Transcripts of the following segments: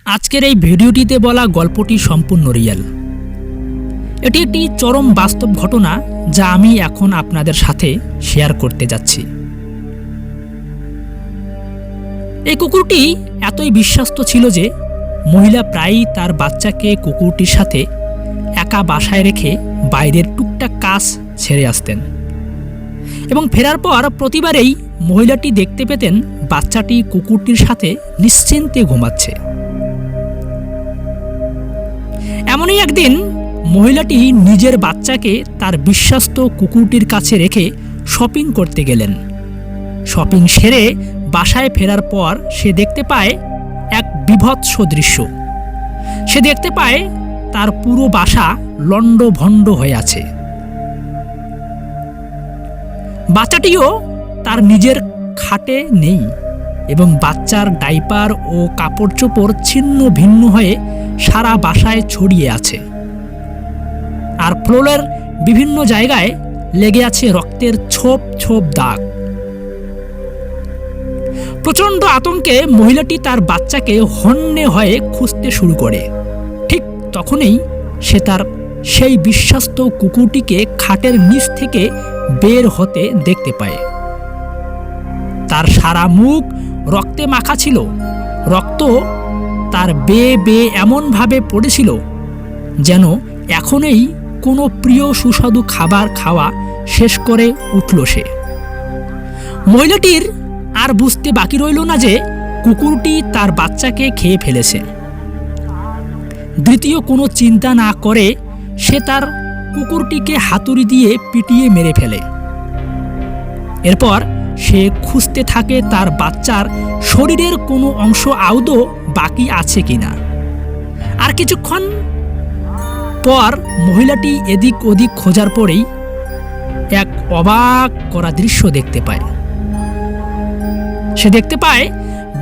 আজকের এই ভিডিওটিতে বলা গল্পটি সম্পূর্ণ রিয়েল। এটি একটি চরম বাস্তব ঘটনা যা আমি এখন আপনাদের সাথে শেয়ার করতে যাচ্ছি। এই কুকুরটি এতই বিশ্বস্ত ছিল যে মহিলা প্রায়ই তার বাচ্চাকে কুকুরটির সাথে একা বাসায় রেখে বাইরের টুকটাক কাজ ছেড়ে আসতেন এবং ফেরার পর প্রতিবারেই মহিলাটি দেখতে পেতেন বাচ্চাটি কুকুরটির সাথে নিশ্চিন্তে ঘুমাচ্ছে। এমনই একদিন মহিলাটি নিজের বাচ্চাকে তার বিশ্বস্ত কুকুরটির কাছে রেখে শপিং করতে গেলেন। শপিং সেরে বাসায় ফেরার পর সে দেখতে পায় এক বীভৎস দৃশ্য। সে দেখতে পায় তার পুরো বাসা লণ্ডভণ্ড হয়ে আছে। বাচ্চাটিও তার নিজের খাটে নেই এবং বাচ্চার ডাইপার ও কাপড় চোপড় ছিন্ন ভিন্ন হয়ে সারা বাসায় ছড়িয়ে আছে। আর ফ্লোরের বিভিন্ন জায়গায় লেগে আছে রক্তের ছোপ ছোপ দাগ। প্রচণ্ড আতঙ্কে মহিলাটি তার বাচ্চাকে হন্যে হয়ে খুঁজতে শুরু করে। ঠিক তখনই সে তার সেই বিশ্বস্ত কুকুরটিকে খাটের নিচ থেকে বের হতে দেখতে পায়। তার সারা মুখ রক্তে মাখা ছিল। রক্ত তার বেয়ে বেয়ে এমনভাবে পড়েছিল যেন এখনই কোনো প্রিয় সুস্বাদু খাবার খাওয়া শেষ করে উঠল সে। মহিলাটির আর বুঝতে বাকি রইল না যে কুকুরটি তার বাচ্চাকে খেয়ে ফেলেছে। দ্বিতীয় কোনো চিন্তা না করে সে তার কুকুরটিকে হাতুড়ি দিয়ে পিটিয়ে মেরে ফেলে। এরপর সে খুঁজতে থাকে তার বাচ্চার শরীরের কোনো অংশ আদৌ বাকি আছে কিনা। আর কিছুক্ষণ পর মহিলাটি এদিক ওদিক খোঁজার পরেই এক অবাক করা দৃশ্য দেখতে পায়। সে দেখতে পায়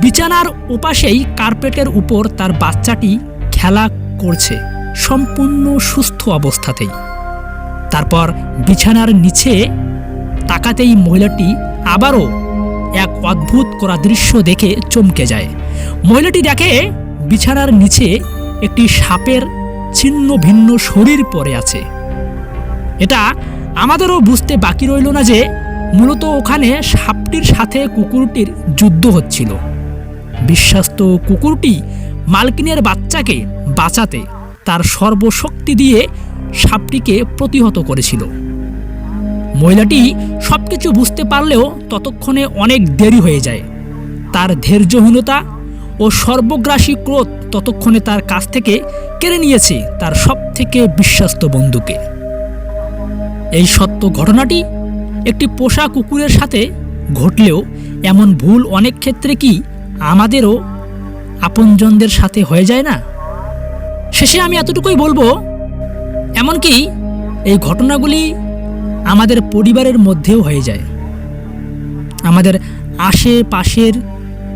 বিছানার ওপাশেই কার্পেটের উপর তার বাচ্চাটি খেলা করছে সম্পূর্ণ সুস্থ অবস্থাতেই। তারপর বিছানার নিচে তাকাতেই মহিলাটি আবারও এক অদ্ভুত করা দৃশ্য দেখে চমকে যায়। মহিলাটি দেখে বিছানার নিচে একটি সাপের ছিন্ন ভিন্ন শরীর পড়ে আছে। এটা আমাদেরও বুঝতে বাকি রইল না যে মূলত ওখানে সাপটির সাথে কুকুরটির যুদ্ধ হচ্ছিল। বিশ্বস্ত কুকুরটি মালকিনের বাচ্চাকে বাঁচাতে তার সর্বশক্তি দিয়ে সাপটিকে প্রতিহত করেছিল। মহিলাটি সবকিছু বুঝতে পারলেও ততক্ষণে অনেক দেরি হয়ে যায়। তার ধৈর্যহীনতা ও সর্বগ্রাসী ক্রোধ ততক্ষণে তার কাছ থেকে কেড়ে নিয়েছে তার সবথেকে বিশ্বস্ত বন্ধুকে। এই সত্য ঘটনাটি একটি পোষা কুকুরের সাথে ঘটলেও এমন ভুল অনেক ক্ষেত্রে কি আমাদেরও আপনজনদের সাথে হয়ে যায় না? শেষে আমি এতটুকুই বলবো, এমনকি এই ঘটনাগুলি আমাদের পরিবারের মধ্যেও হয়ে যায়, আমাদের আশেপাশের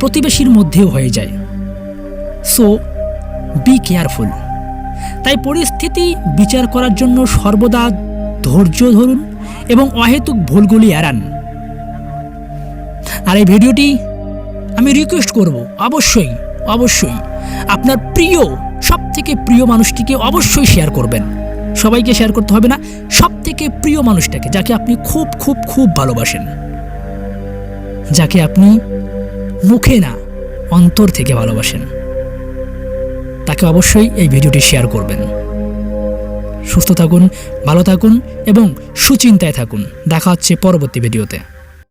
প্রতিবেশীর মধ্যেও হয়ে যায়। So be careful. তাই পরিস্থিতি বিচার করার জন্য সর্বদা ধৈর্য ধরুন এবং অহেতুক ভুলগুলি এড়ান। আর এই ভিডিওটি আমি রিকোয়েস্ট করব, অবশ্যই অবশ্যই আপনার প্রিয় সবথেকে প্রিয় মানুষটিকে অবশ্যই শেয়ার করবেন। সবাইকে শেয়ার করতে হবে না, সবথেকে প্রিয় মানুষটাকে, যাকে আপনি খুব খুব খুব ভালোবাসেন, যাকে আপনি মুখে না অন্তর থেকে ভালোবাসেন, তাকে অবশ্যই এই ভিডিওটি শেয়ার করবেন। সুস্থ থাকুন, ভালো থাকুন এবং সুচিন্তায় থাকুন। দেখা হচ্ছে পরবর্তী ভিডিওতে।